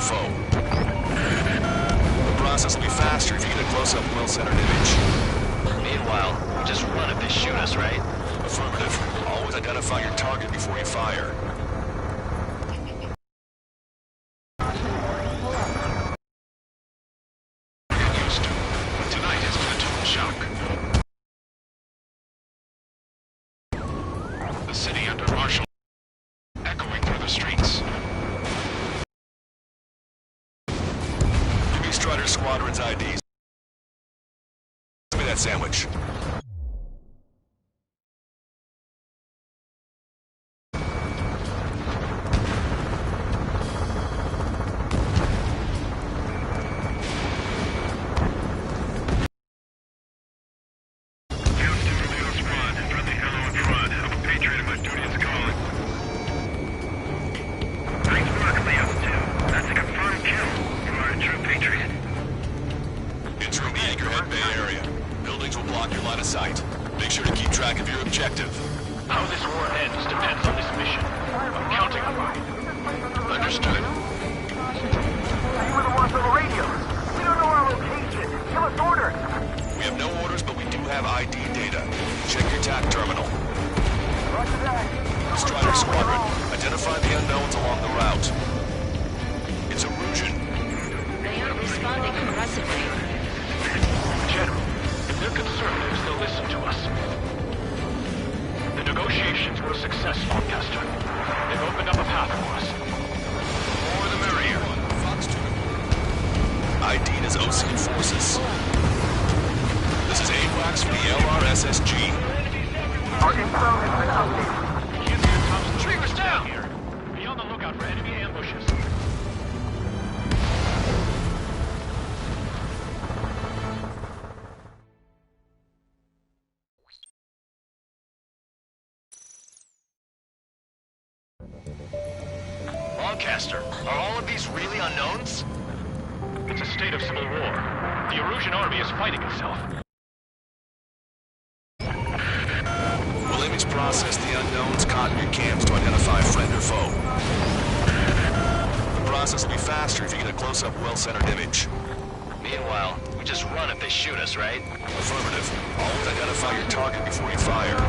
foe. The process will be faster if you get a close-up, well-centered image. Meanwhile, we just run if they shoot us, right? Affirmative. Always identify your target before you fire. Tonight has been a total shock. The city under martial echoing through the streets. Give me Strider Squadron's IDs. Give me that sandwich. Make sure to keep track of your objective. How this war ends depends on this mission. I'm counting on you. Understood. You were the ones on the radio. We don't know our location. Give us orders. We have no orders, but we do have ID data. Check your TAC terminal. Roger that. Strider Squadron, identify the unknowns along the route. It's Erusian. They aren't responding aggressively. General, if they're conservatives, they'll listen to us. The negotiations were a success, Forecaster. They've opened up a path for us. The more the merrier. ID'd as Osean forces. This is AWACS for the LRSSG. Our info has been updated. Triggers down here. Be on the lookout for enemy ambushes. Longcaster, are all of these really unknowns? It's a state of civil war. The Erusian army is fighting itself. Will image process the unknowns, cotton your cams to identify friend or foe. The process will be faster if you get a close-up, well-centered image. Meanwhile, we just run if they shoot us, right? Affirmative. Always identify your target before you fire.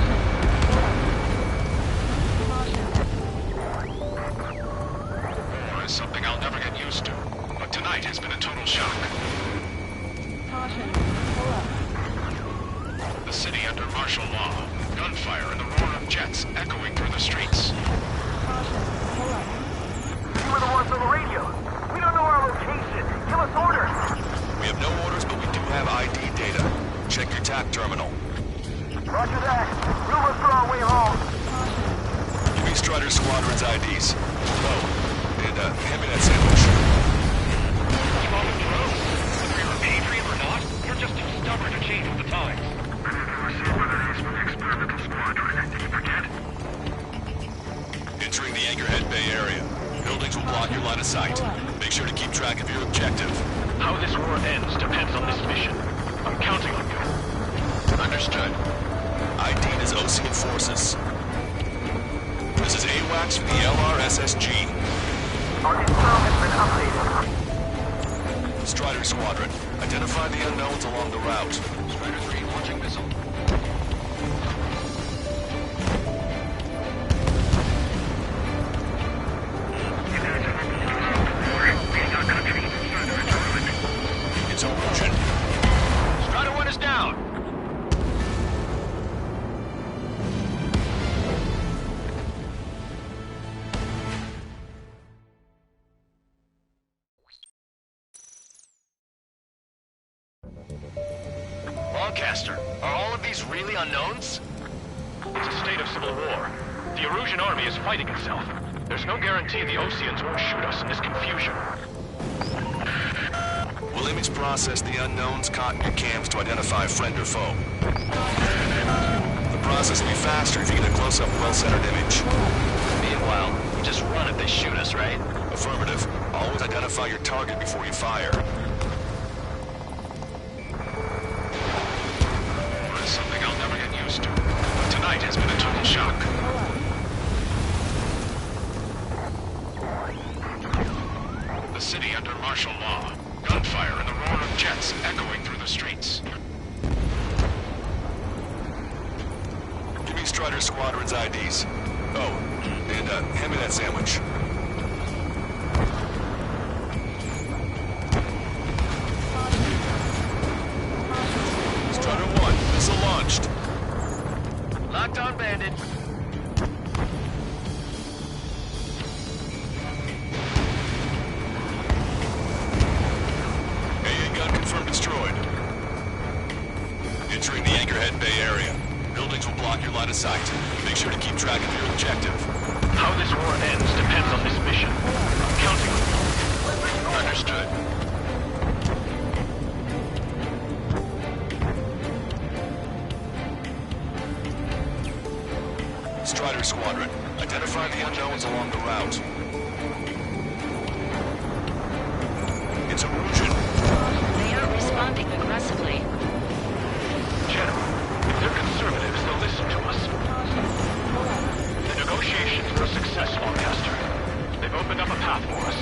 War is something I'll never get used to, but tonight has been a total shock. Caution. Pull up. The city under martial law, gunfire and the roar of jets echoing through the streets. Caution. Pull up. You were the ones on the radio. We don't know our location. Give us orders. We have no orders, but we do have ID data. Check your TAC terminal. Roger that. We'll look for our way home. Give me Strider Squadron's IDs. Oh, and hand me that sandwich. Keep on the drone. Whether you're a patriot or not, you're just too stubborn to change with the times. Experimental squadron. Did you forget? Entering the Anchorhead Bay area. Buildings will block your line of sight. Make sure to keep track of your objective. How this war ends depends on this mission. I'm counting on you. Understood. ID'd as Osean forces. This is AWACS for the LRSSG. Our info has been updated. Strider Squadron, identify the unknowns along the route. Strider 3 launching missile. It's Erusian. Strider 1 is down. Longcaster, are all of these really unknowns? It's a state of civil war. The Erusian army is fighting itself. There's no guarantee the Oseans won't shoot us in this confusion. Will image process the unknowns, cotton your cams to identify friend or foe. The process will be faster if you get a close-up, well-centered image. Meanwhile, we just run if they shoot us, right? Affirmative. Always identify your target before you fire. War is something I'll never get used to, but tonight has been a total shock. The city under martial law. Gunfire and the roar of jets echoing through the streets. Give me Strider Squadron's IDs. Oh, and hand me that sandwich. Strider 1, missile launched. Locked on, Bandit. AA gun confirmed destroyed. Entering the Anchorhead Bay area. Buildings will block your line of sight. Make sure to keep track of your objective. How this war ends depends on this mission. I'm counting on you. Understood. Strider Squadron, identify the unknowns along the route. It's Erosion. They are responding aggressively. General, if they're conservatives, they'll listen to us. The negotiations were a success, Lancaster. They've opened up a path for us.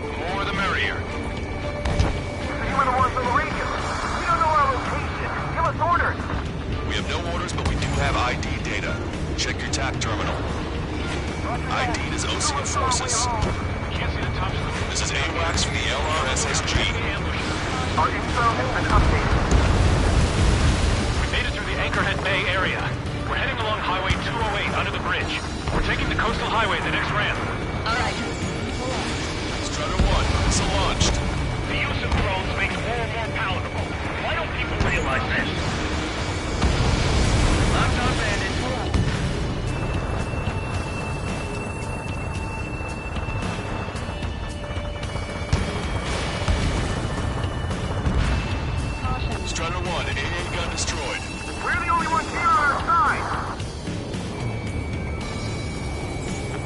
The more the merrier. You were the ones on the radio. We don't know our location. Give us orders. We have no orders, but we do have ID data. Check your TAC terminal. ID is Ocean Forces. Can't see the tops of the... This is AWACS from the LRSSG. Our info has been updated. We made it through the Anchorhead Bay area. We're heading along Highway 208 under the bridge. We're taking the coastal highway the next ramp. All right. Strider 1, missile launched. The use of drones makes war more palatable. Why don't people realize this? Locked on, Bandit. Strider 1, AA gun destroyed. We're the only ones here on our side.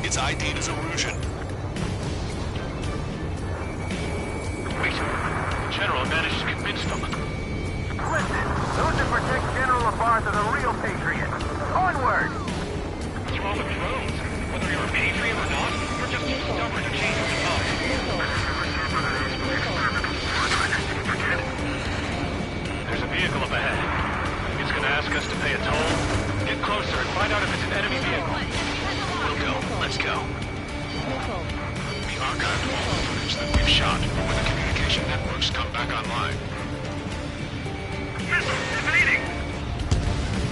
It's ID'd as Erosion. Wait. General managed to convince them. Listen, those who protect General Labarthe are the real patriots. Onward! What's wrong with drones? Whether you're a patriot or not, you're just too stubborn to change the time. There's a vehicle up ahead. It's gonna ask us to pay a toll. Get closer and find out if it's an enemy vehicle. We'll go. Let's go. The archived mobile footage that we've shot when the communication networks come back online. Missile evading!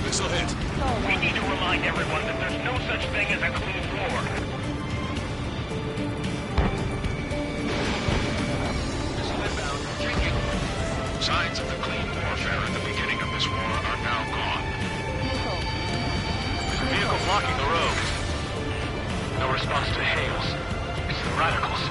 Missile hit. We need to remind everyone that there's no such thing as a clean war. Missile inbound. Changing. Signs of the clean warfare at the beginning of this war are now gone. There's a vehicle blocking the road. No response to hails. It's the radicals.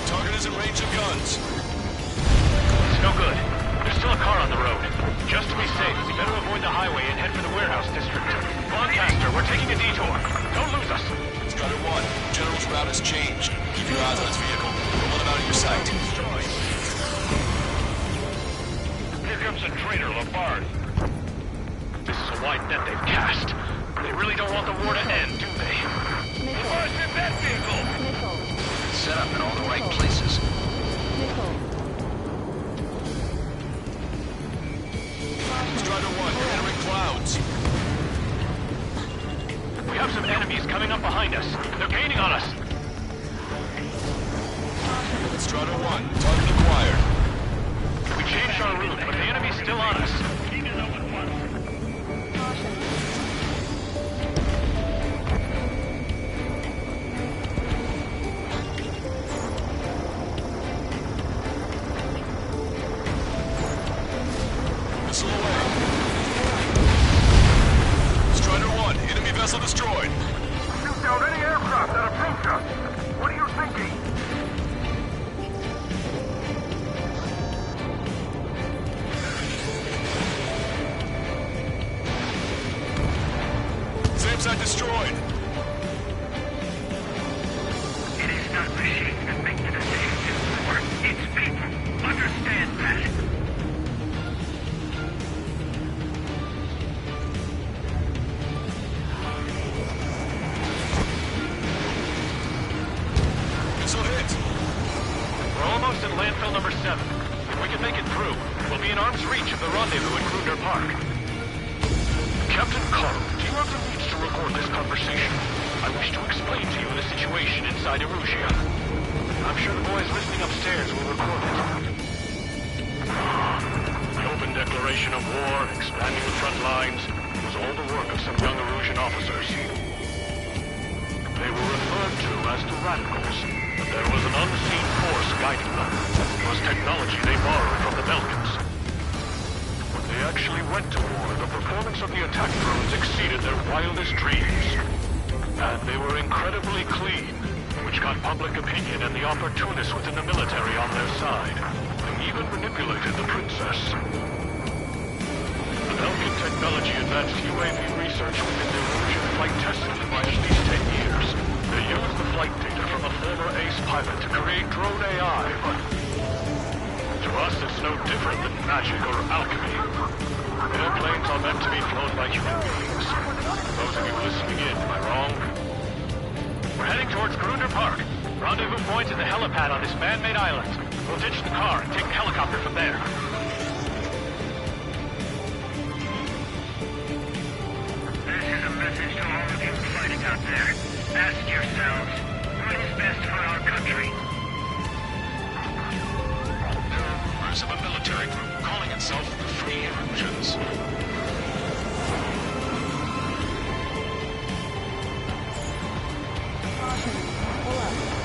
Target is in range of guns. It's no good. There's still a car on the road. Just to be safe, we better avoid the highway and head for the warehouse district. Lancaster, we're taking a detour. Don't lose us. Strider 1, General's route has changed. Keep your eyes on his vehicle. Don't let him out of your sight. Here comes a traitor, Labarthe. This is a wide net they've cast. They really don't want the war to end, do they? Labarthe's in that vehicle! Set up in all the right places. Strider 1, you're entering clouds. We have some enemies coming up behind us. They're gaining on us. Strider 1, target acquired. We changed our route, but the enemy's still on us. Need to know what one. Missile away. Strider 1, enemy vessel destroyed. Shoot down any aircraft that approach us. What are you thinking? SAM site destroyed. It is not machines that make the decisions in war. It's people. Understand that. at landfill number 7. If we can make it through, we'll be in arm's reach of the rendezvous at Kruger Park. Captain Carl, do you have the means to record this conversation? I wish to explain to you the situation inside Erusia. I'm sure the boys listening upstairs will record it. The open declaration of war, expanding the front lines, was all the work of some young Erusian officers. They were referred to as the Radicals, but there was an unseen force guiding them. It was technology they borrowed from the Belkans. When they actually went to war, the performance of the attack drones exceeded their wildest dreams. And they were incredibly clean, which got public opinion and the opportunists within the military on their side. They even manipulated the princess. The Belkan technology advanced UAV research within the Erusian flight test center by at least 10 years. They used the flight data from a former ace pilot to create drone AI, but to us it's no different than magic or alchemy. Airplanes are meant to be flown by human beings. Those of you listening in, am I wrong? We're heading towards Gruner Park. Rendezvous point is the helipad on this man-made island. We'll ditch the car and take the helicopter from there. This is a message to all of you fighting out there. Ask yourselves, what is best for our country? There are rumors of a military group calling itself the Free Erusians.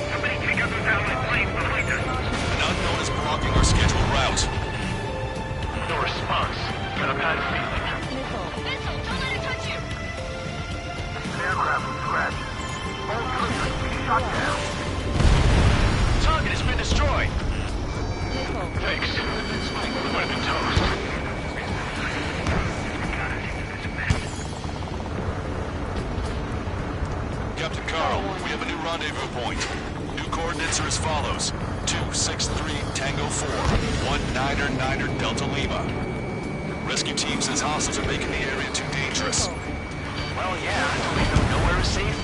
Somebody take out those allied planes behind us. An unknown is blocking our scheduled route. No response, but a bad feeling. Missile, don't let it touch you! An aircraft was scratched. All troops are being shot down. Target has been destroyed. Thanks. We might have been toast. Captain Carl, we have a new rendezvous point. New coordinates are as follows. 263 Tango 4, 19er Delta Lima. Rescue team says hostiles are making the area too dangerous. Well, yeah, until they know nowhere is safe.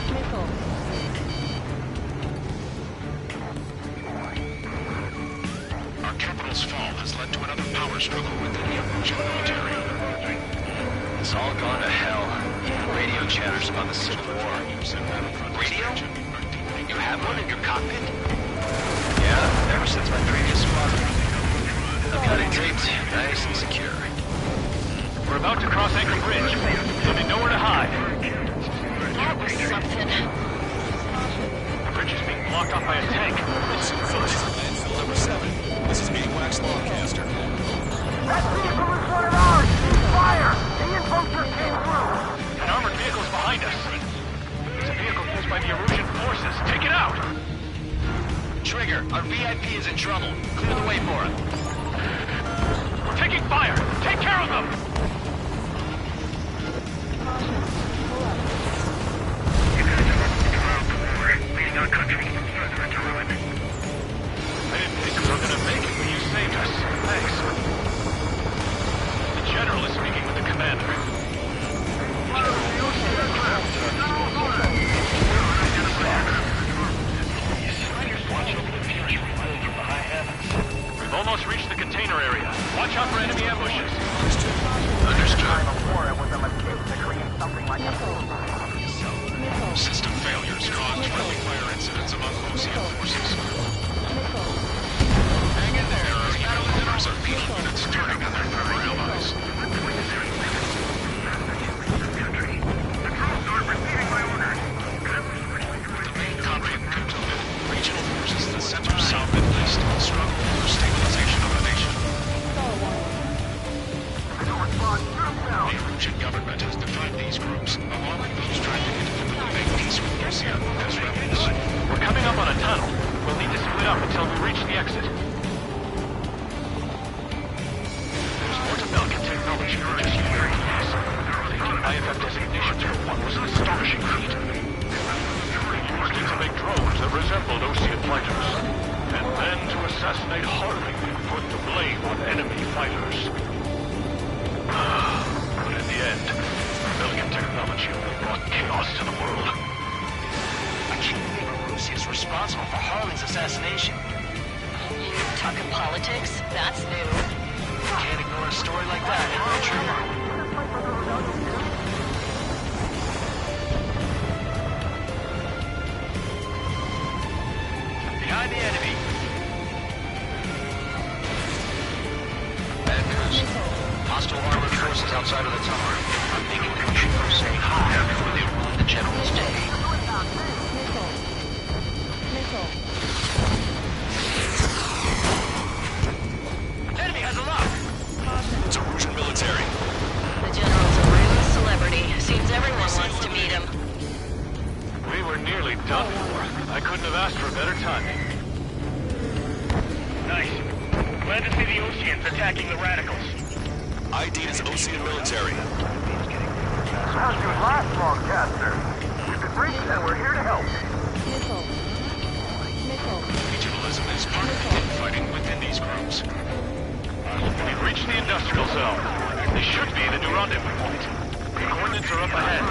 Our capital's fall has led to another power struggle within the Erusian military. It's all gone to hell. Radio chatters about the Civil War. Radio? You have one in your cockpit? Yeah, ever since my previous squadron. I've got it taped, nice and secure. We're about to cross Anchor Bridge. There'll be nowhere to hide. That was something. The bridge is being blocked off by a tank. Landfill number 7. This is AWACS Longcaster. That vehicle is one of ours! Fire! The info just came through! An armored vehicle is behind us. It's a vehicle used by the Erusian forces. Take it out! Trigger, our VIP is in trouble. Clear the way for him. We're taking fire! Take care of them! You guys are looking throughout the war, leading our country further into ruin. I didn't think we were gonna make it, but you saved us. Thanks. The general is speaking with the commander. We've almost reached the container area. Watch out for enemy ambushes. Time of war, it was a mistake to create something like a System failures caused friendly fire incidents among OCM forces. Hang in there. Our battle leaders are peace units turning on their former allies. The main conflict concluded. Regional forces in the center, south, and east struggle for stabilization of the nation. The Erusian government has defined these groups, along with those trying to intimately make peace with Russia, as rebels. We're coming up on a tunnel. We'll need to split up until we reach the exit. There's more to Belkan technology than just UAVs. Taking IFF designations for one was an astonishing feat. They used it to make drones that resembled Osean fighters. And then to assassinate Harley and put the blame on enemy fighters. But in the end, Belkan technology only brought chaos to the world. I can't believe Russia is responsible for Harley's assassination. You Talking politics? That's new. Can't ignore a story like that, Richard. Behind the enemy. Bad news. Hostile armored forces outside of the tower. I'm thinking we should go say hi before they ruin the general's day. Enemy has a lock. It's Erusian military. The general's a real celebrity. Seems everyone wants to meet him. We were nearly done for. I couldn't have asked for better timing. Nice. Glad to see the Oceans attacking the radicals. ID is Ocean military. How's your last Longcaster? We've been briefed and we're here to help. Regionalism is part of the infighting within these groups. We've reached the industrial zone. This should be the new rendezvous point. The coordinates are up ahead.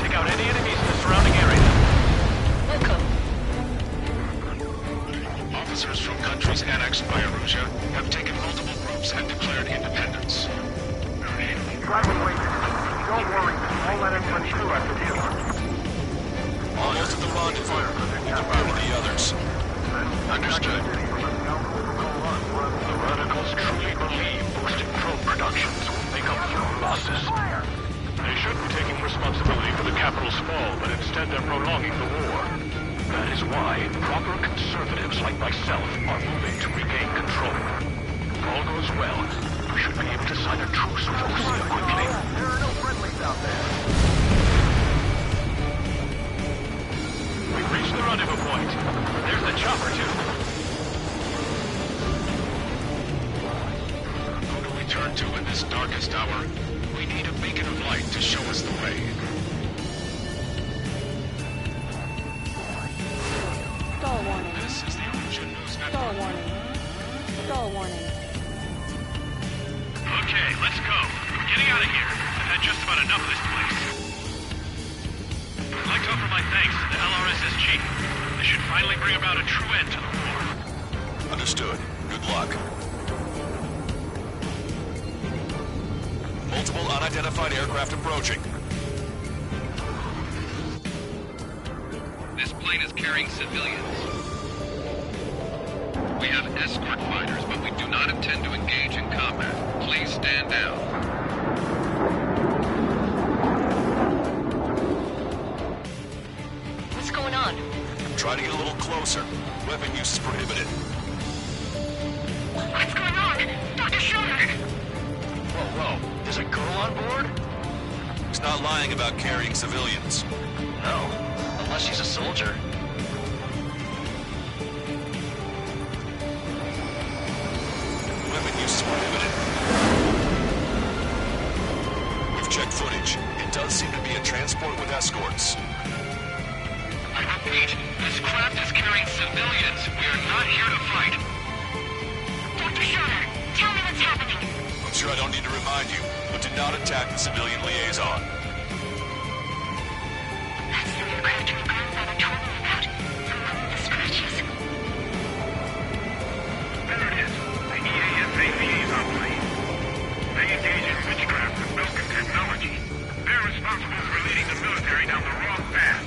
Take out any enemies in the surrounding area. Welcome. Officers from countries annexed by Erusia have taken multiple groups and declared independence. Driving wait. Don't worry. Won't let anyone through after you. Almost at the rendezvous. We'll devour the others. Understood. The radicals truly believe boosting drone productions will make up for losses. They should be taking responsibility for the capital's fall, but instead they're prolonging the war. That is why proper conservatives like myself are moving to regain control. If all goes well, we should be able to sign a truce with Osea quickly. There are no friendlies out there. We've reached the rendezvous point. There's the chopper, too. Who do we turn to in this darkest hour? We need a beacon of light to show us the way. Stall warning. This is the Erusian News Stall Network. warning. Stall warning. Okay, let's go. We're getting out of here. I've had just about enough of this place. I'd like to offer my thanks to the LRSS chief. This should finally bring about a true end to the war. Understood. Good luck. Multiple unidentified aircraft approaching. This plane is carrying civilians. We have escort fighters, but we do not intend to engage in combat. Please stand down. What's going on? Try to get a little closer. Weapon use is prohibited. What's going on? Dr. Schiller! Whoa. There's a girl on board? He's not lying about carrying civilians. No. Unless she's a soldier. Weapon use is prohibited. We've checked footage. It does seem to be a transport with escorts. I repeat, this craft is carrying civilians. We are not here to fight. Dr. Schiller, tell me what's happening. I'm sure I don't need to remind you, but do not attack the civilian liaison. That's the aircraft my grandfather told me about. The scratches. There it is. The EASA liaison plane. They engage in witchcraft with Belkin technology. They're responsible for leading the military down the wrong path.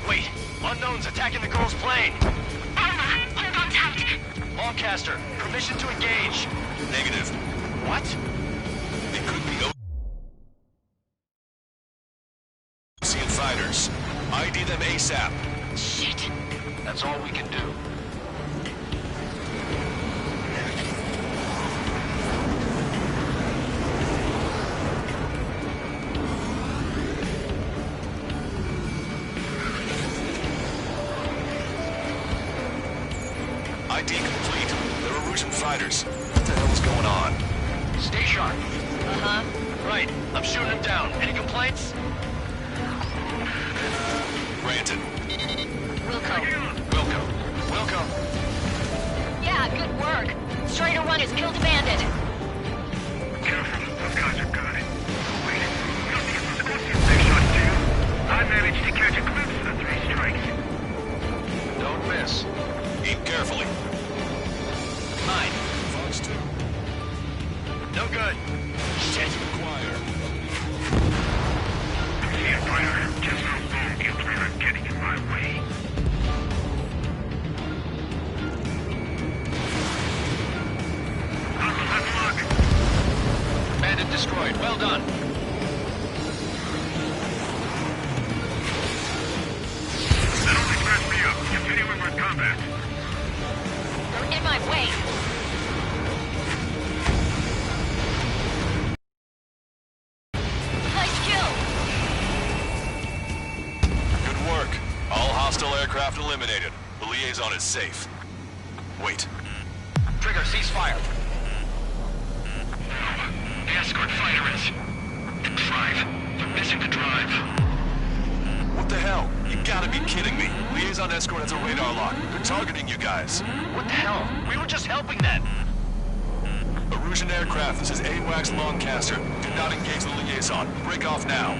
Wait! Unknown's attacking the girl's plane! Alma, hold on tight. Longcaster, permission to engage. Negative. What? It could be Ocean fighters. ID them ASAP. Shit. That's all we can do. ID complete. They're Erusian fighters. What the hell is going on? Stay sharp. Uh-huh. Right. I'm shooting him down. Any complaints? Granted. Wilco. Wilco. Yeah, good work. Strider 1 has killed a bandit. Careful, those guys are good. Wait, you don't think it was Ocean they shot too? I managed to catch a glimpse of the three strikes. Don't miss. miss. Aim carefully. Mine. Fox 2. No good. Shit. Acquire. Yeah, fighter. Just how long do you plan on getting in my way? Bandit destroyed. Well done. That only scratched me up. Continue with my combat. They're in my way. Nice kill. Good work. All hostile aircraft eliminated. The liaison is safe. Wait. Trigger, cease fire. The escort fighter is... the drive. They're missing the drive. What the hell? You gotta be kidding me. Liaison escort has a radar lock. They're targeting you guys. What the hell? We were just helping them. Erusian aircraft, this is AWACS Longcaster. Do not engage the liaison. Break off now.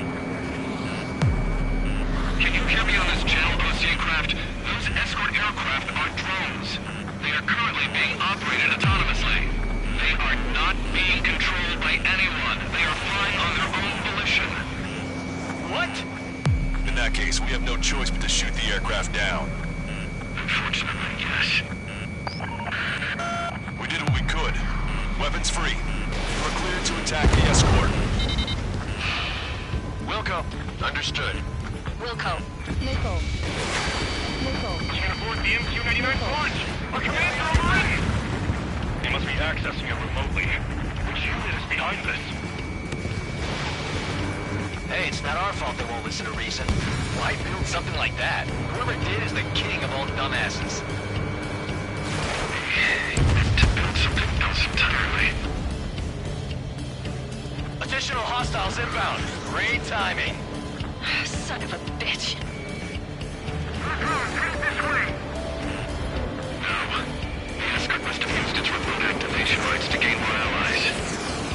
Can you hear me on this channel, OC craft? Those escort aircraft are drones. They are currently being operated autonomously. They are not being controlled by anyone. They are flying on their own volition. What? In that case, we have no choice but to shoot the aircraft down. Unfortunately, yes. We did what we could. Weapons free. We're cleared to attack the escort. Wilco. Understood. Wilco. Missile. Missile. You can abort the MQ-99 launch. Our commands are overridden. They must be accessing it remotely. Which unit is behind this? Hey, it's not our fault they won't listen to reason. Why build something like that? Whoever did is the king of all dumbasses. To build something else entirely. Additional hostiles inbound. Great timing. Son of a bitch. This way. No. The escort must have used its remote activation rights to gain more allies.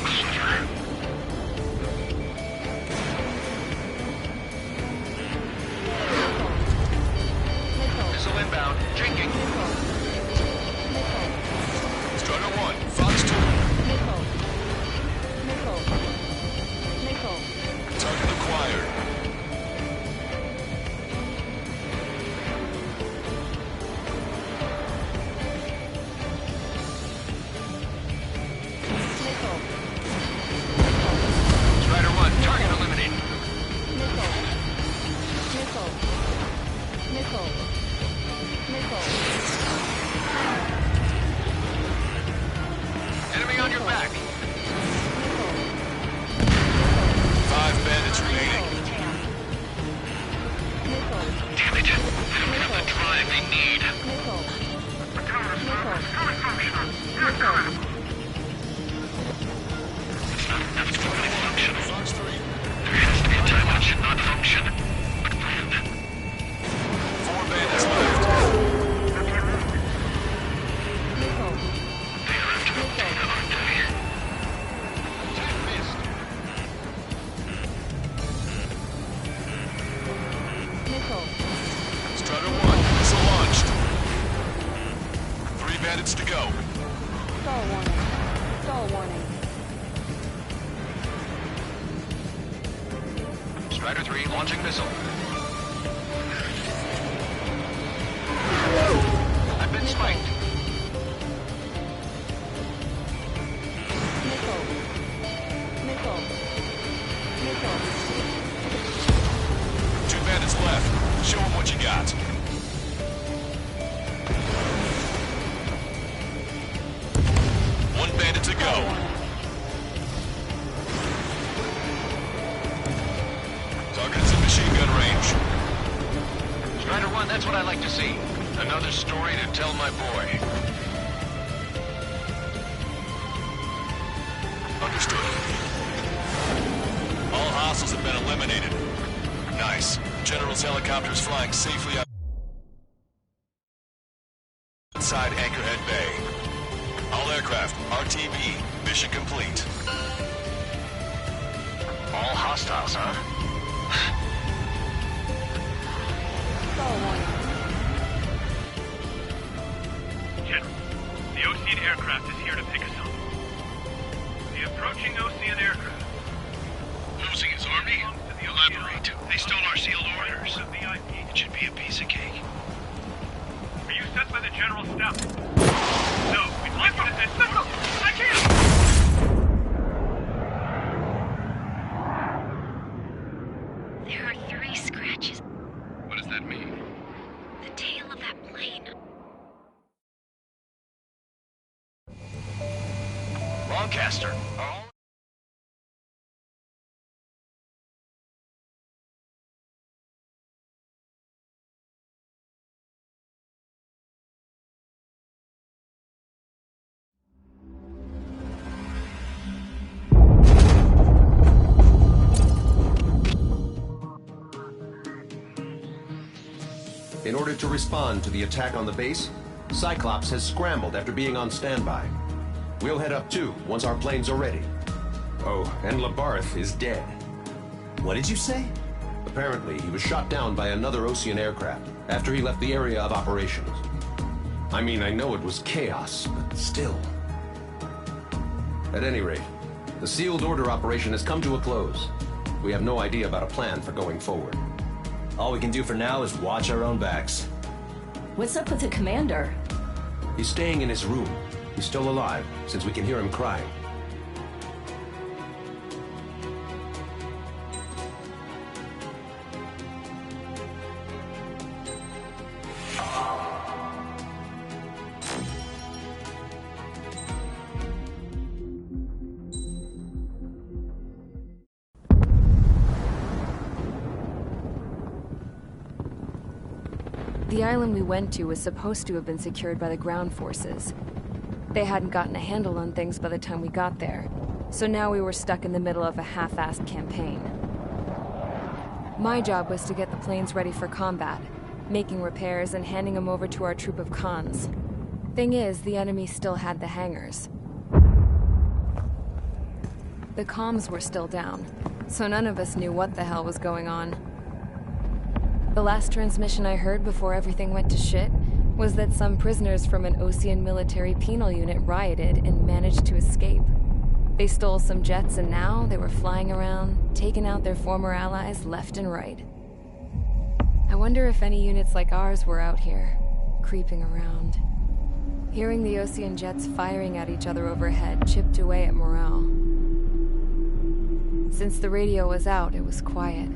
Clever. Missile. Missile inbound. Drinking. Missile. Strider 1, Fox 2. Missile. Missile. Missile. Target acquired. Missile. Strider 1. Target eliminated. Missile. Missile. Missile. Missile. Enemy on your back. Missile. 5 bandits remaining. Missile. Damn it. They don't have the drive they need. Missile. It's not enough to fully function. Fox 3. There has to be a time when it should not function. But when? 4 bandits left. Missile. They are after the data, aren't they? Missile. Strider 1, missile launched. 3 bandits to go. Stall warning. Stall warning. Strider 3 launching missile. I've been spiked. Missile. Missile. Missile. 2 bandits left. Show them what you got. One bandit to go. Target is in machine gun range. Strider 1, that's what I like to see. Another story to tell my boy. Understood. All hostiles have been eliminated. Nice. General's helicopter is flying safely outside Anchorhead Bay. All aircraft, RTB, mission complete. All hostiles, huh? Stall warning. General Stout. No, we'd like you to escort. I can't! There are 3 scratches. What does that mean? The tail of that plane. Lancaster, are all... In order to respond to the attack on the base, Cyclops has scrambled after being on standby. We'll head up too, once our planes are ready. Oh, and Labarth is dead. What did you say? Apparently, he was shot down by another Osean aircraft after he left the area of operations. I mean, I know it was chaos, but still. At any rate, the sealed order operation has come to a close. We have no idea about a plan for going forward. All we can do for now is watch our own backs. What's up with the commander? He's staying in his room. He's still alive, since we can hear him crying. The island we went to was supposed to have been secured by the ground forces. They hadn't gotten a handle on things by the time we got there, so now we were stuck in the middle of a half-assed campaign. My job was to get the planes ready for combat, making repairs and handing them over to our troop of cons. Thing is, the enemy still had the hangars. The comms were still down, so none of us knew what the hell was going on. The last transmission I heard before everything went to shit was that some prisoners from an Osean military penal unit rioted and managed to escape. They stole some jets and now they were flying around, taking out their former allies left and right. I wonder if any units like ours were out here, creeping around. Hearing the Osean jets firing at each other overhead chipped away at morale. Since the radio was out, it was quiet.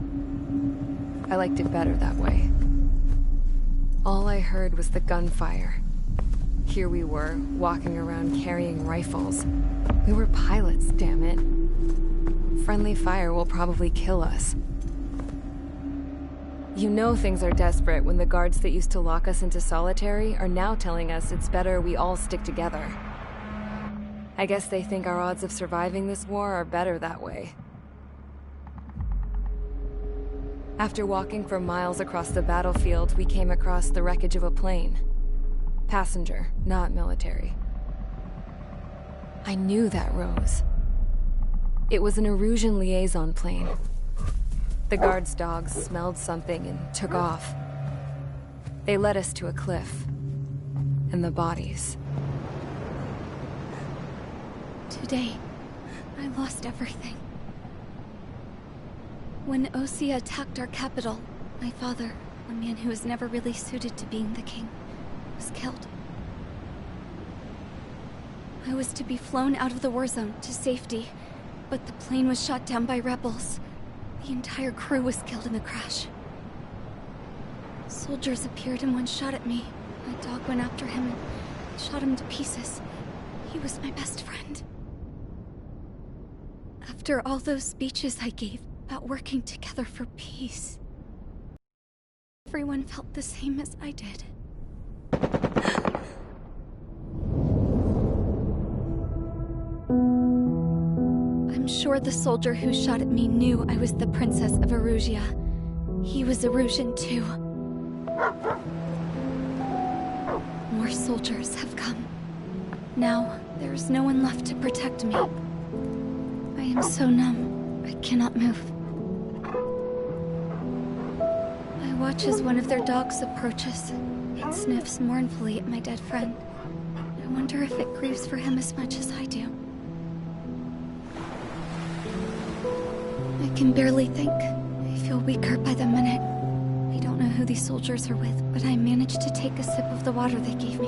I liked it better that way. All I heard was the gunfire. Here we were, walking around carrying rifles. We were pilots, damn it. Friendly fire will probably kill us. You know things are desperate when the guards that used to lock us into solitary are now telling us it's better we all stick together. I guess they think our odds of surviving this war are better that way. After walking for miles across the battlefield, we came across the wreckage of a plane. Passenger, not military. I knew that rose. It was an Erusian liaison plane. The guard's dogs smelled something and took off. They led us to a cliff. And the bodies. Today, I lost everything. When Osea attacked our capital, my father, a man who was never really suited to being the king, was killed. I was to be flown out of the war zone to safety, but the plane was shot down by rebels. The entire crew was killed in the crash. Soldiers appeared and one shot at me. My dog went after him and shot him to pieces. He was my best friend. After all those speeches I gave about working together for peace, everyone felt the same as I did. I'm sure the soldier who shot at me knew I was the Princess of Erusia. He was Erusian too. More soldiers have come. Now, there is no one left to protect me. I am so numb, I cannot move. I watch as one of their dogs approaches. It sniffs mournfully at my dead friend. I wonder if it grieves for him as much as I do. I can barely think. I feel weaker by the minute. I don't don't know who these soldiers are with, but I managed to take a sip of the water they gave me.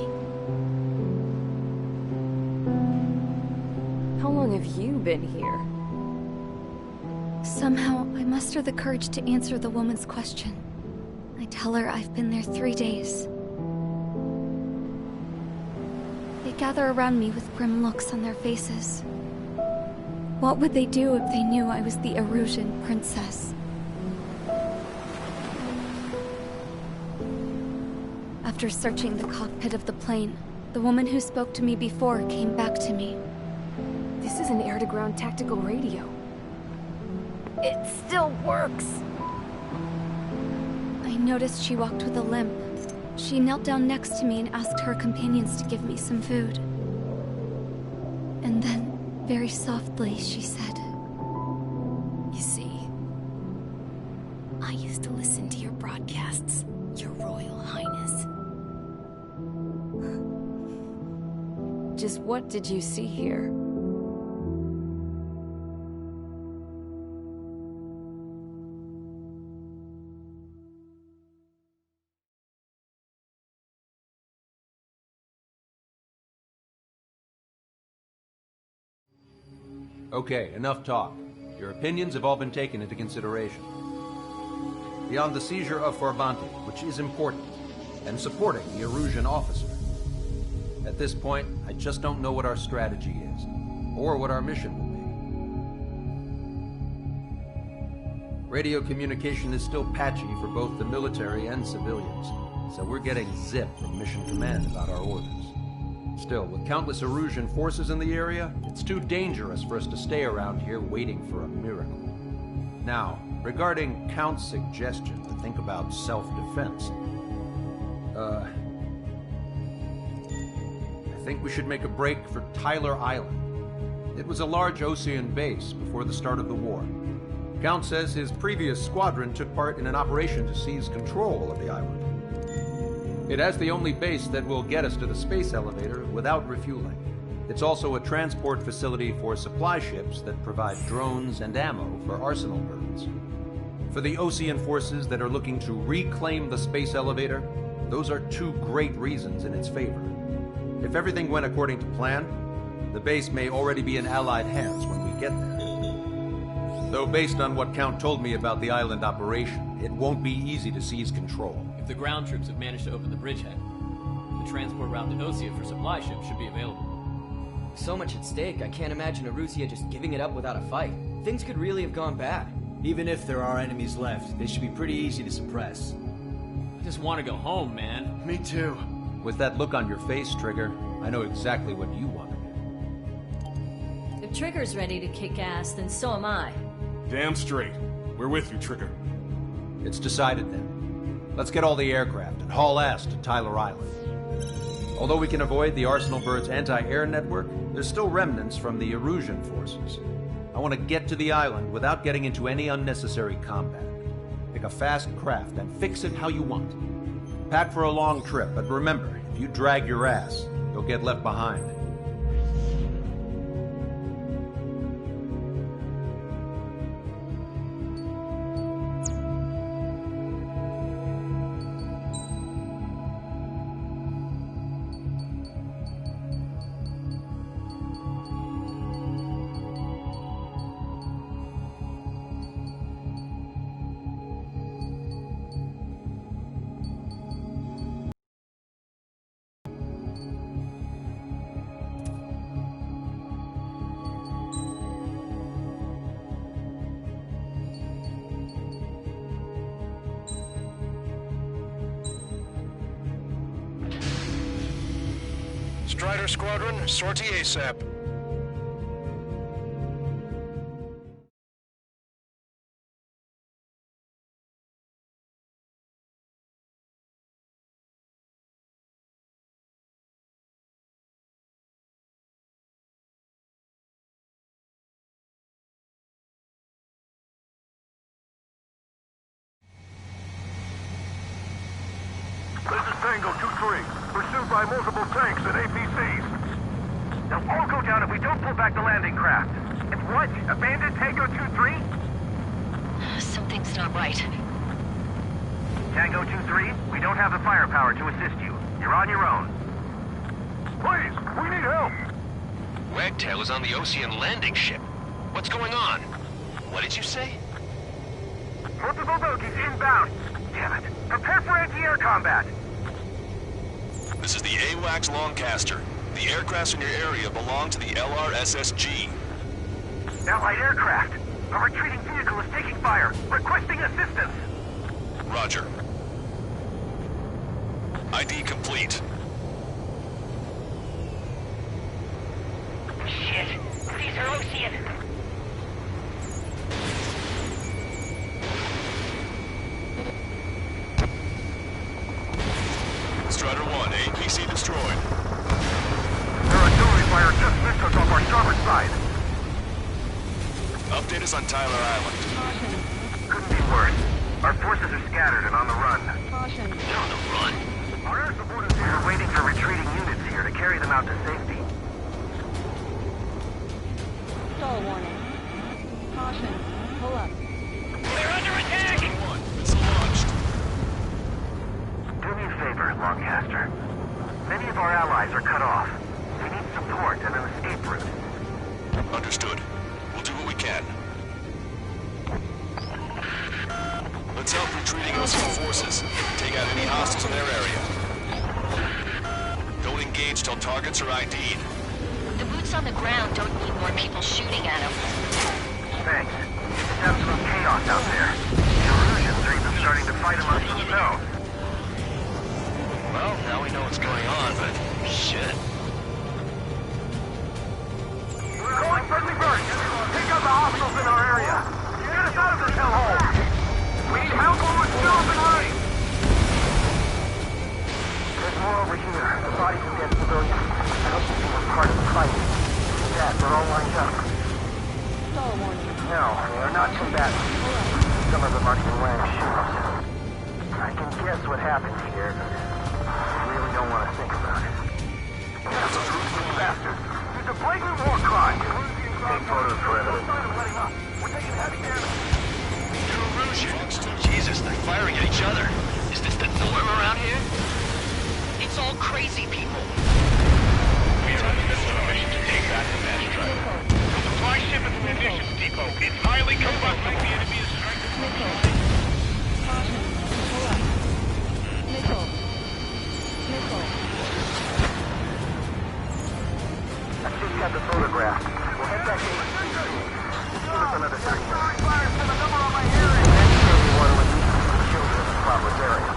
How long have you been here? Somehow, I muster the courage to answer the woman's question. I tell her I've been there 3 days. They gather around me with grim looks on their faces. What would they do if they knew I was the Erusian princess? After searching the cockpit of the plane, the woman who spoke to me before came back to me. This is an air-to-ground tactical radio. It still works! I noticed she walked with a limp. She knelt down next to me and asked her companions to give me some food. And then, very softly, she said, "You see, I used to listen to your broadcasts, Your Royal Highness." Just what did you see here? Okay, enough talk. Your opinions have all been taken into consideration. Beyond the seizure of Farbanti, which is important, and supporting the Erusian officer. At this point, I just don't know what our strategy is, or what our mission will be. Radio communication is still patchy for both the military and civilians, so we're getting zip from Mission Command about our orders. Still, with countless Erusian forces in the area, it's too dangerous for us to stay around here waiting for a miracle. Now, regarding Count's suggestion to think about self-defense, I think we should make a break for Tyler Island. It was a large Osean base before the start of the war. Count says his previous squadron took part in an operation to seize control of the island. It has the only base that will get us to the space elevator without refueling. It's also a transport facility for supply ships that provide drones and ammo for arsenal birds. For the Osean forces that are looking to reclaim the space elevator, those are two great reasons in its favor. If everything went according to plan, the base may already be in Allied hands when we get there. Though based on what Count told me about the island operation, it won't be easy to seize control. If the ground troops have managed to open the bridgehead, the transport route to Osea for supply ships should be available. So much at stake, I can't imagine Erusia just giving it up without a fight. Things could really have gone bad. Even if there are enemies left, they should be pretty easy to suppress. I just want to go home, man. Me too. With that look on your face, Trigger, I know exactly what you want to do. If Trigger's ready to kick ass, then so am I. Damn straight. We're with you, Trigger. It's decided then. Let's get all the aircraft and haul ass to Tyler Island. Although we can avoid the Arsenal Bird's anti-air network, there's still remnants from the Erusian forces. I want to get to the island without getting into any unnecessary combat. Pick a fast craft and fix it how you want. Pack for a long trip, but remember, if you drag your ass, you'll get left behind. Strider Squadron, sortie ASAP. This is Tango 2-3, pursued by multiple tanks and APCs. They'll all go down if we don't pull back the landing craft. And what? Abandon Tango 2-3? Something's not right. Tango 2-3, we don't have the firepower to assist you. You're on your own. Please, we need help! Wagtail is on the Ocean landing ship. What's going on? What did you say? Multiple bogies inbound. Damn it. Prepare for anti-air combat. This is the AWACS Lancaster. The aircrafts in your area belong to the LRSSG. Allied aircraft. A retreating vehicle is taking fire. Requesting assistance. Roger. ID complete. Shit. These are Ocean. Strider 1, APC destroyed. Their artillery fire just missed us off our starboard side. Update us on Tyler Island. Couldn't be worse. Our forces are scattered and on the run. Caution. They're on the run. Our air support is here. We're waiting for retreating units here to carry them out to safety. Stall warning. Caution. Pull up. They're under attack! Missile launched. Do me a favor, Lancaster. Many of our allies are cut off. We need support and an escape route. Understood. We'll do what we can. Let's help retreating Ocean forces. Take out any hostiles in their area. Don't engage till targets are ID'd. The boots on the ground don't need more people shooting at them. Thanks. It's absolute chaos out there. The Illusions are even starting to fight amongst themselves. Well, now we know what's going on, but shit. We're calling friendly birds. Take out the hostiles in our area. Get us out of this hellhole. We need help or we're still up and running. There's more over here. The bodies of dead civilians. I hope you were part of the fight. Dad, we're all lined up. Stall warning. No, they are not combatants. Some of them aren't even wearing shoes. I can guess what happened here. I really don't want to think about it. Bastard! It's a blatant war crime! Take photos for evidence. We're taking heavy damage. Jesus, they're firing at each other. Is this the norm around here? It's all crazy people. We are in the midst of a mission to take back the mass drive. The supply ship at the munitions depot. It's highly combustible. The enemy is striking. Missile. Caution. Pull up. Missile. Missile. I just got the photograph. We'll head back to HCC. Give us another 30 minutes. Next day we want to release the children in the Providence area.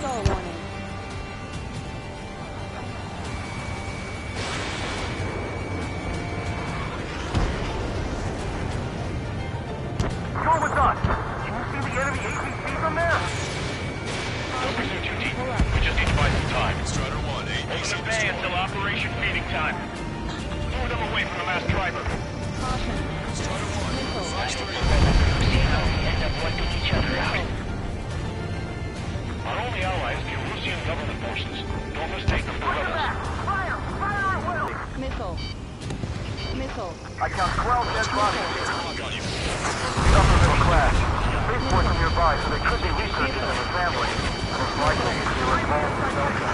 Stall warning. Go with us! Can you see the enemy APC from there? Don't pursue too deep. We just need to buy some time. Strider 1, Open APC the bay until operation feeding time. Lure them away from the mass driver. Caution. Missile. End up wiping each other out. Our only allies, the Erusian government forces. Don't mistake them for rebels. Fire! Fire at will! Missile. Missile. I count 12 dead bodies here. Some of them crash. Spaceports are nearby, so they could be researchers and their families. Most likely, they were advanced in Delta.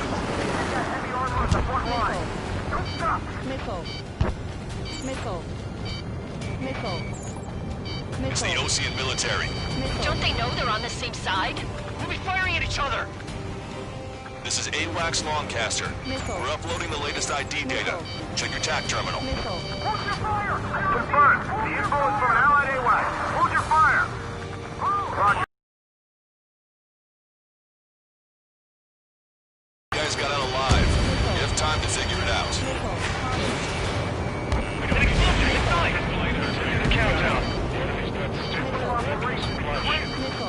Heavy armor at the front line. Don't stop! Missile. Missile. Missile. It's the Missile. Ocean military. Missile. Don't they know they're on the same side? We'll be firing at each other. This is AWACS Lancaster. Missile. We're uploading the latest ID data. Check your TAC terminal. Missile. Hold your fire! Confirmed. The info is from an allied AWACS. Hold your fire! Roger. You guys got out alive. You have time to figure it out. An explosion inside! Do the countdown.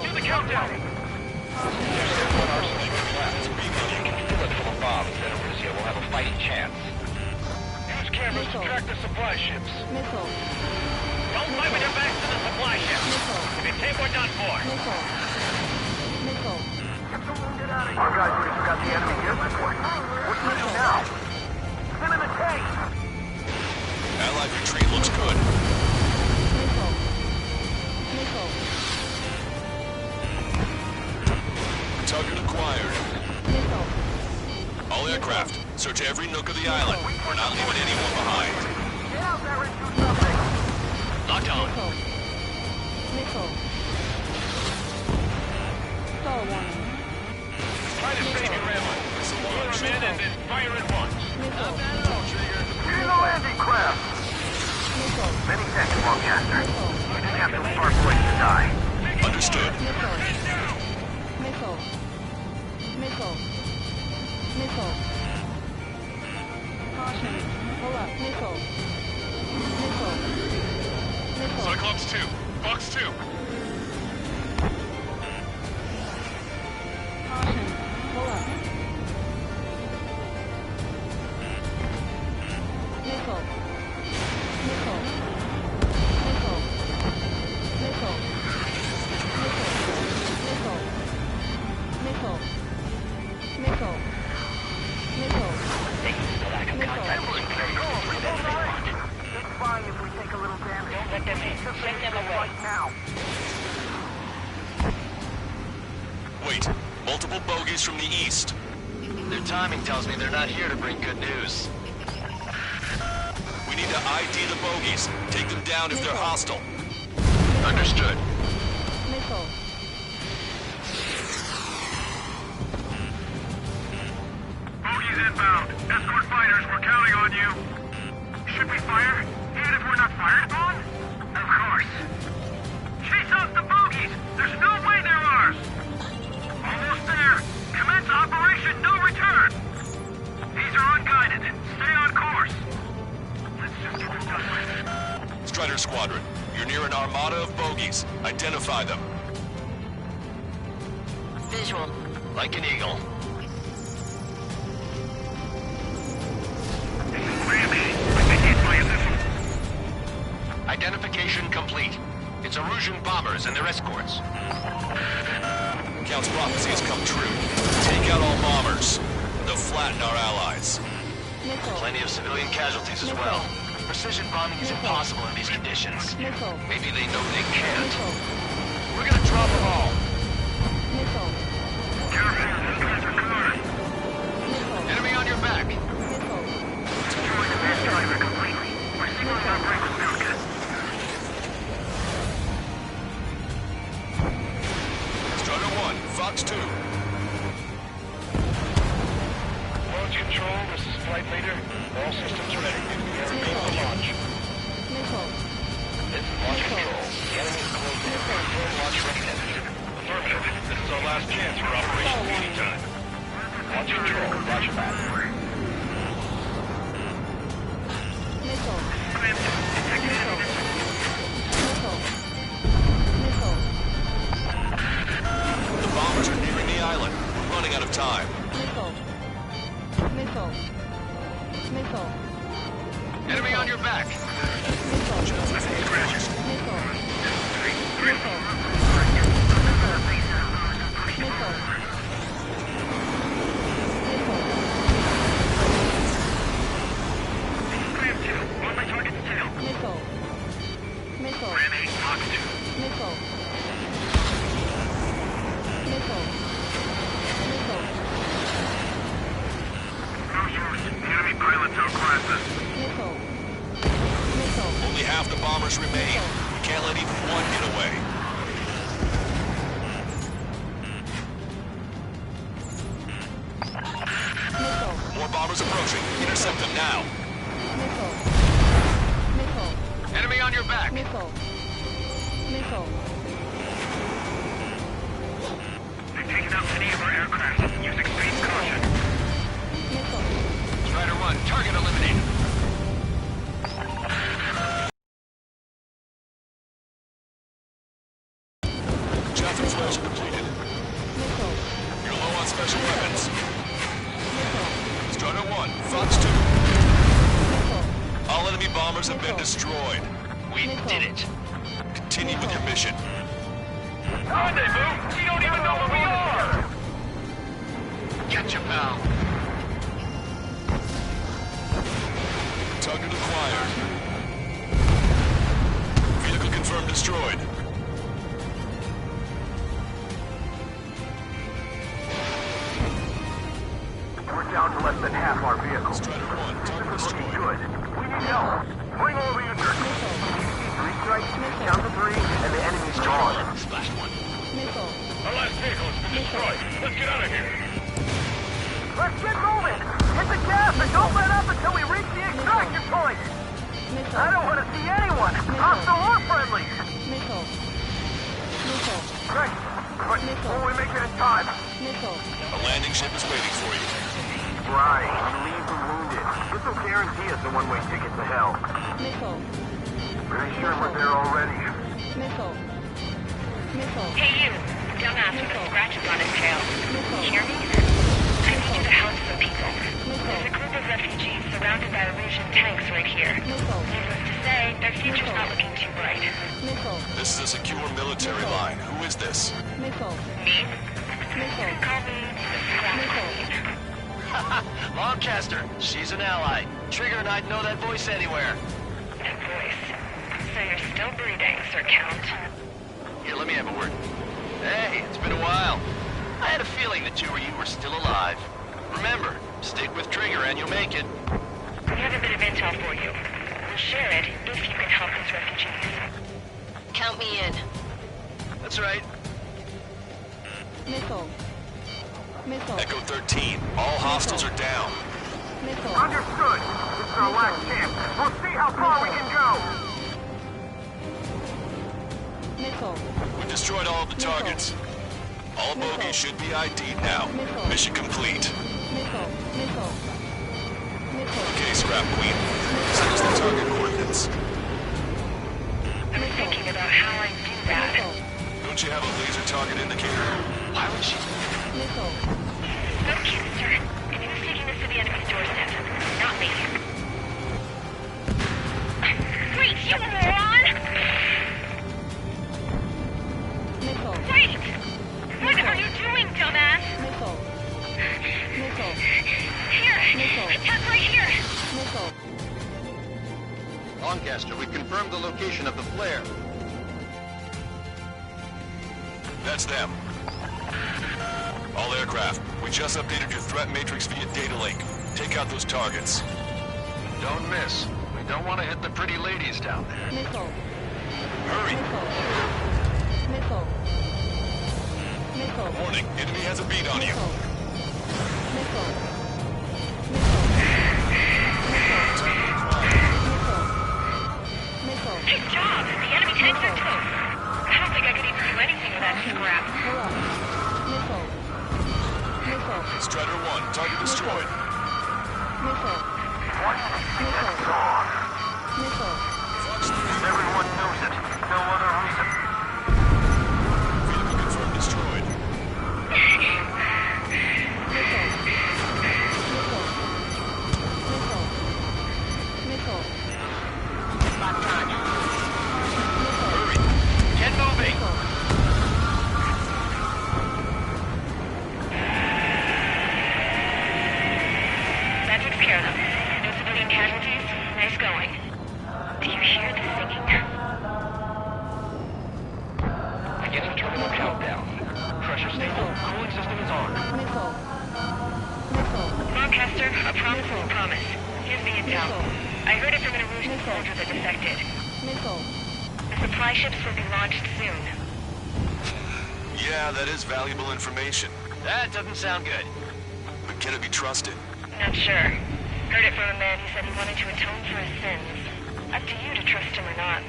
Do the countdown! There's one arsonist left. You can fill it full of bombs, then Erusia will have a fighting chance. Use cameras to track the supply ships. Missile. Don't fight with your backs to the supply ships. Missile. If it's hit, we're done for. Missile. Missile. Our guys already got the enemy air support. What's the do now? Send in the tank! Allied retreat looks good. Missile. acquired. Missile. All aircraft, search every nook of the island. We're not leaving anyone behind. Get out there and do something! Locked on. Missile. Star warning. Try to save your ammo. Lure them in and then fire at once. Missile. Get in the landing craft! Missile. Many thanks, Longcaster. Captain Farpoint to die. Understood. Missile. Missile. Missile. Missile. Caution. Pull up. Missile. Missile. Missile. Cyclops 2. Fox 2. Caution. Pull up. Missile. Missile. Missile. Missile. Missile. Missile. Missile. Missile. It's fine if we take a little damage. Don't let them in. Send them away. Right now. Wait, multiple bogies from the east. Their timing tells me they're not here to bring good news. We need to ID the bogies. Take them down if they're hostile. Understood. Missile. Bogies inbound. Escort fighters, we're counting on you. Should we fire? Even if we're not fired upon? Of course. Chase off the bogies! There's no way they're ours! Almost there. Commence Operation No Return! These are unguided. Stay on course. Let's just get this done with. Strider Squadron, you're near an armada of bogies. Identify them. Visual. Like an eagle. Identification complete. It's Erusian bombers and their escorts. Count's prophecy has come true. Take out all bombers. They'll flatten our allies. Missile. Plenty of civilian casualties as well. Precision bombing is impossible in these conditions. Missile. Maybe they know they can't. Missile. We're gonna drop them all. Missile. Careful, these guys are coming. Missile. Enemy on your back. Missile. Destroy the main driver completely. We're signaling our break with Falcon. Strider 1, Fox 2. Launch control, this is flight leader. All systems ready. We are ready for launch. Missile. This is launch control. The enemy's close in. Confirm launch readiness. Affirmative. This is our last chance for Operation Beauty Time. Launch control. Roger that. Missile. Missile. Missile. Missile. The bombers are nearing the island. We're running out of time. Missile. Missile. Missile. Enemy on your back. Missile. Missile. Missile. On my target's tail. Missile. Missile. Ram 8, Fox 2. Missile. Missile. Missile. No use. The enemy pilots outclass us. Missile. Missile. Only half the bombers remain. We can't let even one get away. Missile. More bombers approaching. Intercept them now. Missile. Missile. Enemy on your back. Missile. Missile. They've taken out many of our aircraft. Use extreme caution. Missile. Strider 1, target eliminated. Chaff inspection completed. Missile. You're low on special weapons. Missile. Strider 1, Fox 2. Missile. All enemy bombers have been destroyed. We did it. Continue with your mission. Rendezvous? We don't even know where we are! Gotcha, pal. Target acquired. Vehicle confirmed destroyed. than half our vehicles. Strider 1, target This is looking destroyed. good. We need help. Bring all the units. Three strikes, down to 3, and the enemy's gone. Splash 1. Missile. Our last vehicle has been destroyed. Let's get out of here. Let's get moving. Hit the gas and don't let up until we reach the extraction point. Missile. I don't want to see anyone. Hostile or friendly. Missile. Missile. Great. But will we make it in time? Missile. A landing ship is waiting for you. Right. Relieve the wounded. This will guarantee us a one-way ticket to hell. Missile. Pretty sure we're there already. Missile. Missile. Hey, you. Dumbass with the scratches on his tail. Missile. Hear me? I need you to help some people. Missile. There's a group of refugees surrounded by Erusian tanks right here. Missile. Needless to say, their future's not looking too bright. Missile. This is a secure military line. Who is this? Missile. Me? Missile. Call me the Scrap Queen. Lancaster, she's an ally. Trigger and I'd know that voice anywhere. That voice. So you're still breathing, Sir Count. Here, let me have a word. Hey, it's been a while. I had a feeling the two of you were still alive. Remember, stick with Trigger and you'll make it. We have a bit of intel for you. We'll share it if you can help these refugees. Count me in. That's right. Missile. Missile. Echo 13. All hostiles are down. Missile. Understood. This is our last chance. We'll see how far we can go. Missile. We've destroyed all of the targets. All bogies should be ID'd now. Mission complete. Missile. Missile. Missile. Okay, Scrap Queen. Send us the target coordinates. I'm thinking about how I do that. Don't you have a laser target indicator? Why would she? Missile. Okay, sir. And who's taking this to the enemy's doorstep? Not me. Wait, you moron! Missile. Wait! What are you doing, dumbass? Missile. Missile. Here! Missile. Attack right here! Missile. Lancaster, we confirmed the location of the flare. That's them. All aircraft, we just updated your threat matrix via data link. Take out those targets. Don't miss. We don't want to hit the pretty ladies down there. Missile. Hurry! Missile. Missile. Warning, enemy has a beat on you. Missile. Missile. Good job! The enemy tanks are toast. I don't think I could even do anything with that scrap. Missile. Missile. Strider 1, target destroyed. Missile. Missile. Missile. Everyone knows it. No other reason. Vehicle confirmed destroyed. Missile. Missile. Missile. Missile. Hurry! Get moving! That takes care of them. No civilian casualties. Nice going. Do you hear the singing? Beginning terminal countdown. Pressure stable. Cooling system is on. Missile. Missile. Lancaster, a promise is a promise. Here's the intel. I heard it from an Erusian soldier that defected. Missile. The supply ships will be launched soon. Yeah, that is valuable information. That doesn't sound good. But can it be trusted? Not sure. Heard it from a man who said he wanted to atone for his sins. Up to you to trust him or not.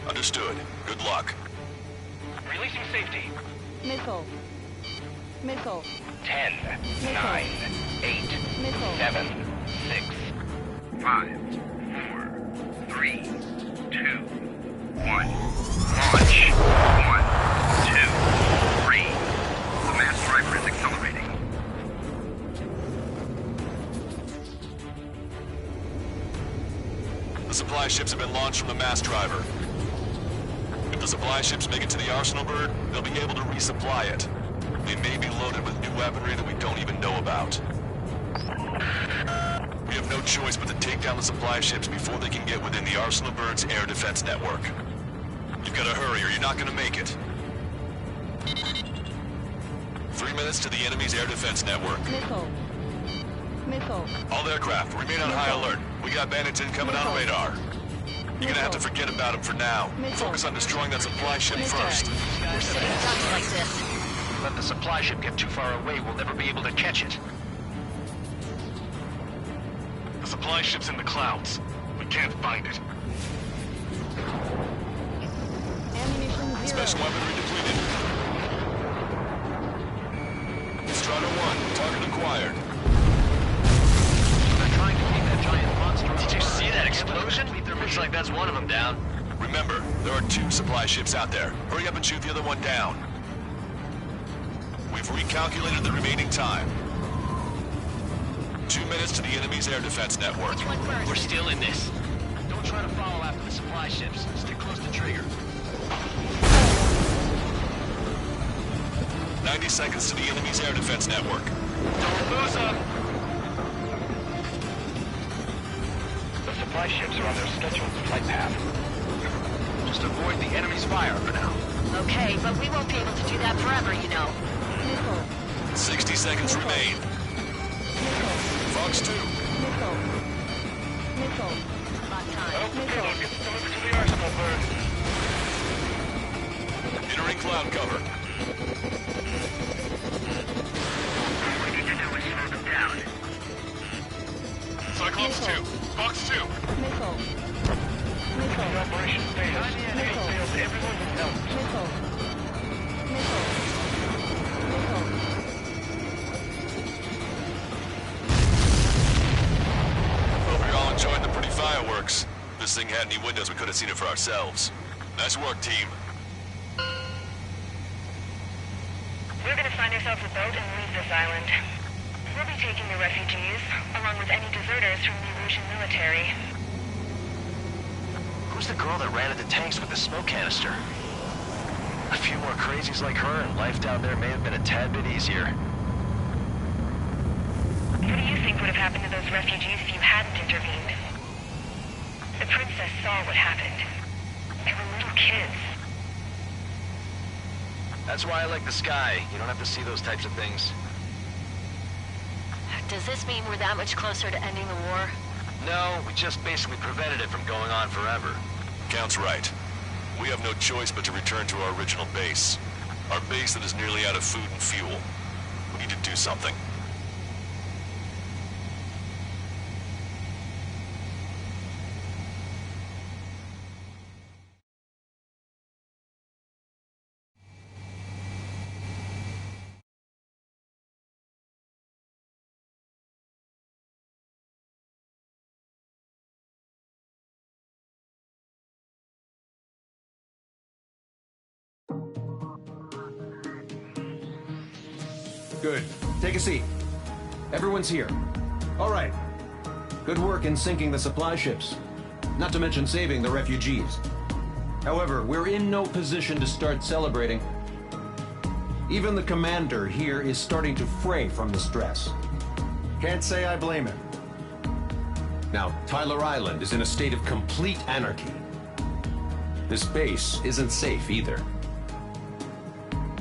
Understood. Good luck. Releasing safety. Missile. Missile. 10, 9, 8, Missile. 7, 6, 5, 4, 3, 2, 1. Launch. 1, 2, 3. The mass driver is accelerating. The supply ships have been launched from the mass driver. If the supply ships make it to the Arsenal bird, they'll be able to resupply it. They may be loaded with new weaponry that we don't even know about. We have no choice but to take down the supply ships before they can get within the Arsenal bird's air defense network. You've got to hurry or you're not going to make it. 3 minutes to the enemy's air defense network. Missile. Missile. All aircraft, remain on high alert. We got bandits incoming on radar. You're gonna have to forget about them for now. Focus on destroying that supply ship first. We're sitting ducks like this. Let the supply ship get too far away, we'll never be able to catch it. The supply ship's in the clouds. We can't find it. Ammunition 0. Special weaponry depleted. Strata 1, target acquired. They're trying to keep that giant monster. Did you see that explosion? Looks like that's one of them down. Remember, there are 2 supply ships out there. Hurry up and shoot the other one down. We've recalculated the remaining time. 2 minutes to the enemy's air defense network. Which one first? We're still in this. Don't try to follow after the supply ships. Stick close to trigger. 90 seconds to the enemy's air defense network. Don't lose them! The supply ships are on their scheduled flight path. Just avoid the enemy's fire for now. Okay, but we won't be able to do that forever, you know. 60 seconds remain. Fox 2. Missile. Missile. About time. Payload gets delivered to the arsenal, Bird. Entering cloud cover. What we need to do is slow them down. Cyclops 2. Fox 2. Missile. Missile. The operation fails. Missile. Fails everyone who helps. Missile. Missile. Missile. Hope you're all enjoying the pretty fireworks. If this thing had any windows, we could have seen it for ourselves. Nice work, team. We're gonna find ourselves a boat and leave this island. We'll be taking the refugees, along with any deserters from the Illusion military. Who's the girl that ran at the tanks with the smoke canister? A few more crazies like her, and life down there may have been a tad bit easier. What do you think would have happened to those refugees if you hadn't intervened? The princess saw what happened. They were little kids. That's why I like the sky. You don't have to see those types of things. Does this mean we're that much closer to ending the war? No, we just basically prevented it from going on forever. Count's right. We have no choice but to return to our original base. Our base that is nearly out of food and fuel. We need to do something. Good. Take a seat. Everyone's here. All right. Good work in sinking the supply ships. Not to mention saving the refugees. However, we're in no position to start celebrating. Even the commander here is starting to fray from the stress. Can't say I blame him. Now, Tyler Island is in a state of complete anarchy. This base isn't safe either.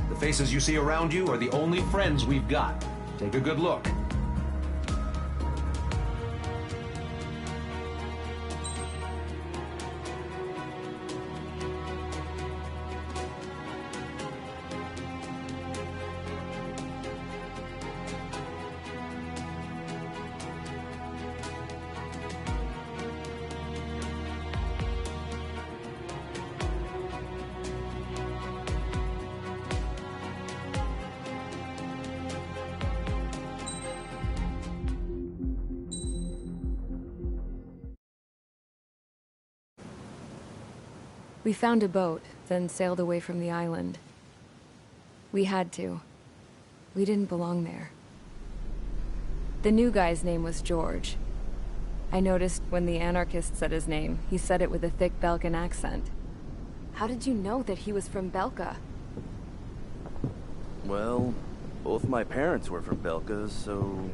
The faces you see around you are the only friends we've got. Take a good look. We found a boat, then sailed away from the island. We had to. We didn't belong there. The new guy's name was George. I noticed when the anarchist said his name, he said it with a thick Belkan accent. How did you know that he was from Belka? Well, both my parents were from Belka, so...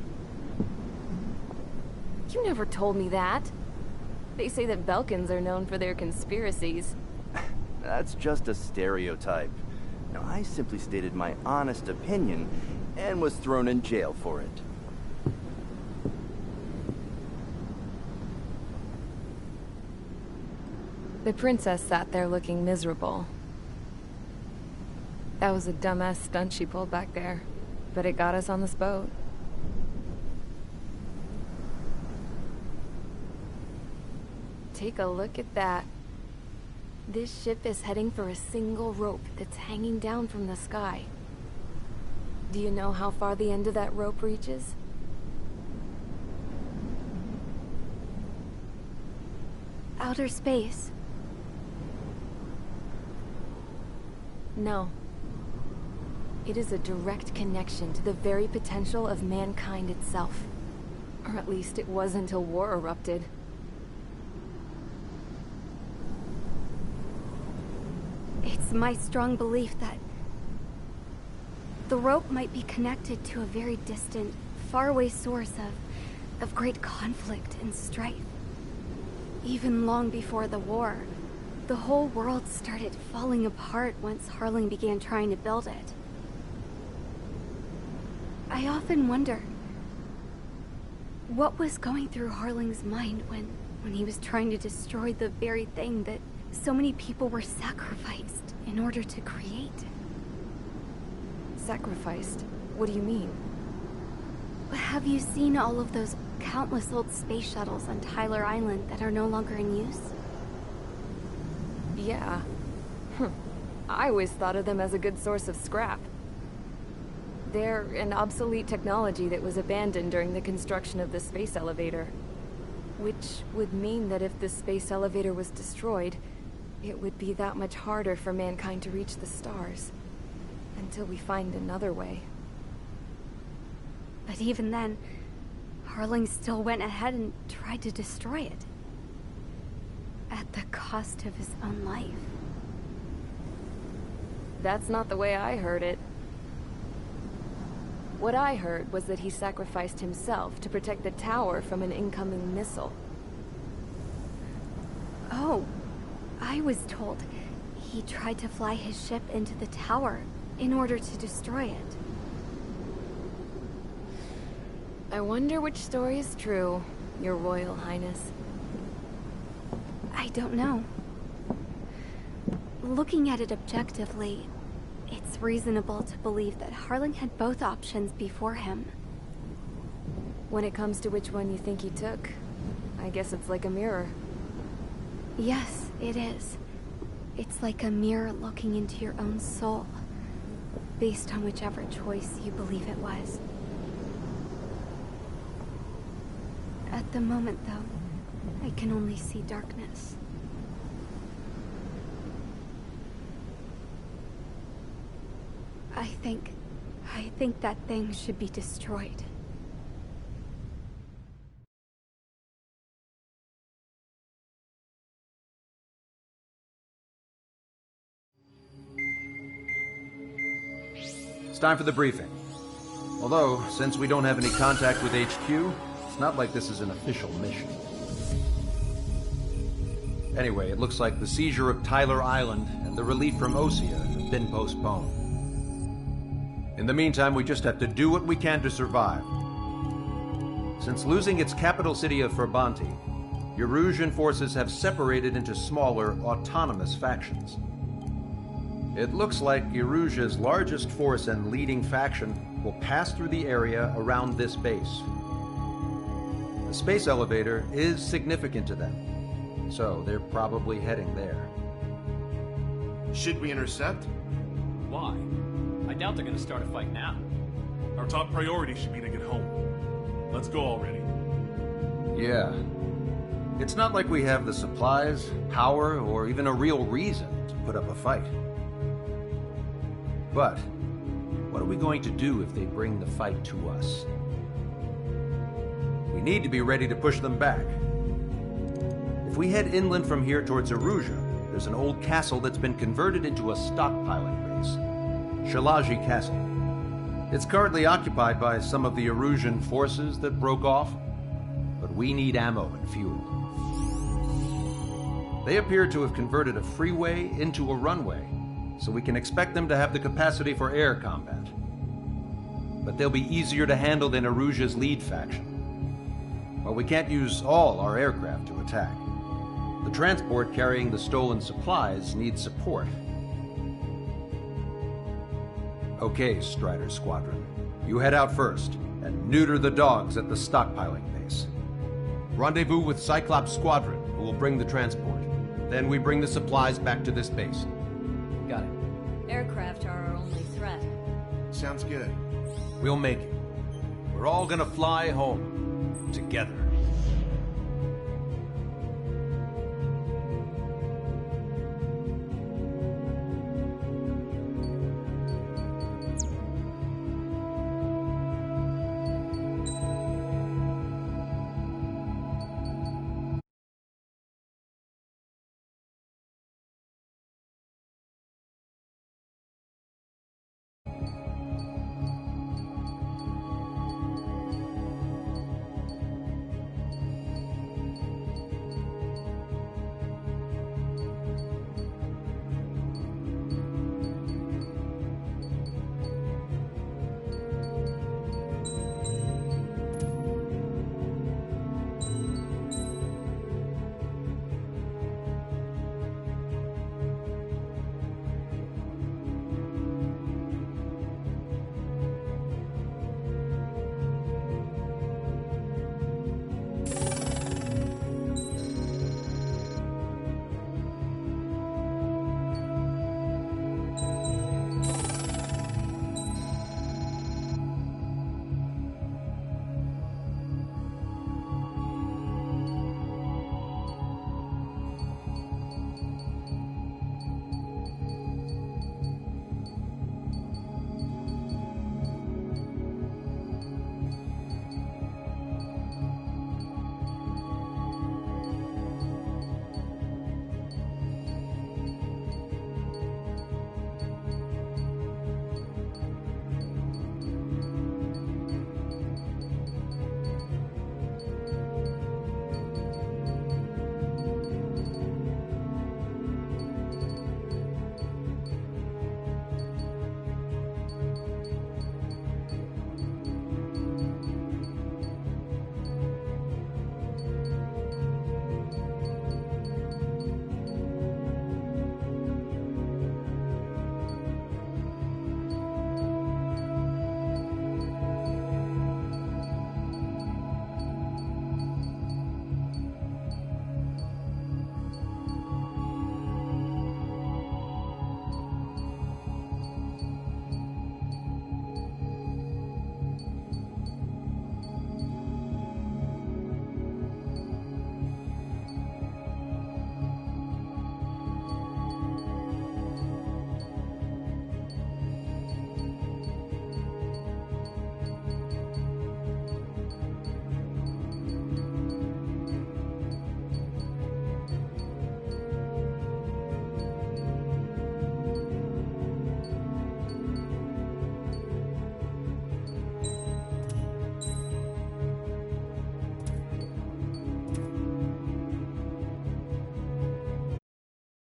You never told me that. They say that Belkans are known for their conspiracies. That's just a stereotype. Now, I simply stated my honest opinion and was thrown in jail for it. The princess sat there looking miserable. That was a dumbass stunt she pulled back there, but it got us on this boat. Take a look at that. This ship is heading for a single rope that's hanging down from the sky. Do you know how far the end of that rope reaches? Outer space. No. It is a direct connection to the very potential of mankind itself. Or at least it was until war erupted. It's my strong belief that the rope might be connected to a very distant, faraway source of great conflict and strife. Even long before the war, the whole world started falling apart once Harling began trying to build it. I often wonder what was going through Harling's mind when he was trying to destroy the very thing that so many people were sacrificed in order to create. Sacrificed? What do you mean? Have you seen all of those countless old space shuttles on Tyler Island that are no longer in use? Yeah. I always thought of them as a good source of scrap. They're an obsolete technology that was abandoned during the construction of the space elevator. Which would mean that if the space elevator was destroyed, it would be that much harder for mankind to reach the stars. Until we find another way. But even then, Harling still went ahead and tried to destroy it. At the cost of his own life. That's not the way I heard it. What I heard was that he sacrificed himself to protect the tower from an incoming missile. Oh, I was told he tried to fly his ship into the tower in order to destroy it. I wonder which story is true, Your Royal Highness. I don't know. Looking at it objectively, it's reasonable to believe that Harling had both options before him. When it comes to which one you think he took, I guess it's like a mirror. Yes, it is. It's like a mirror looking into your own soul, based on whichever choice you believe it was. At the moment, though, I can only see darkness. I think that thing should be destroyed. It's time for the briefing. Although, since we don't have any contact with HQ, it's not like this is an official mission. Anyway, it looks like the seizure of Tyler Island and the relief from Osea have been postponed. In the meantime, we just have to do what we can to survive. Since losing its capital city of Ferbanti, Erusian forces have separated into smaller, autonomous factions. It looks like Erusia's largest force and leading faction will pass through the area around this base. The space elevator is significant to them, so they're probably heading there. Should we intercept? Why? I doubt they're gonna start a fight now. Our top priority should be to get home. Let's go already. Yeah. It's not like we have the supplies, power, or even a real reason to put up a fight. But what are we going to do if they bring the fight to us? We need to be ready to push them back. If we head inland from here towards Erusia, there's an old castle that's been converted into a stockpiling base. Shalaji Castle. It's currently occupied by some of the Erusian forces that broke off, but we need ammo and fuel. They appear to have converted a freeway into a runway, so we can expect them to have the capacity for air combat. But they'll be easier to handle than Erusia's lead faction. Well, we can't use all our aircraft to attack. The transport carrying the stolen supplies needs support. Okay, Strider Squadron. You head out first, and neuter the dogs at the stockpiling base. Rendezvous with Cyclops Squadron, who will bring the transport. Then we bring the supplies back to this base. Got it. Aircraft are our only threat. Sounds good. We'll make it. We're all gonna fly home. Together.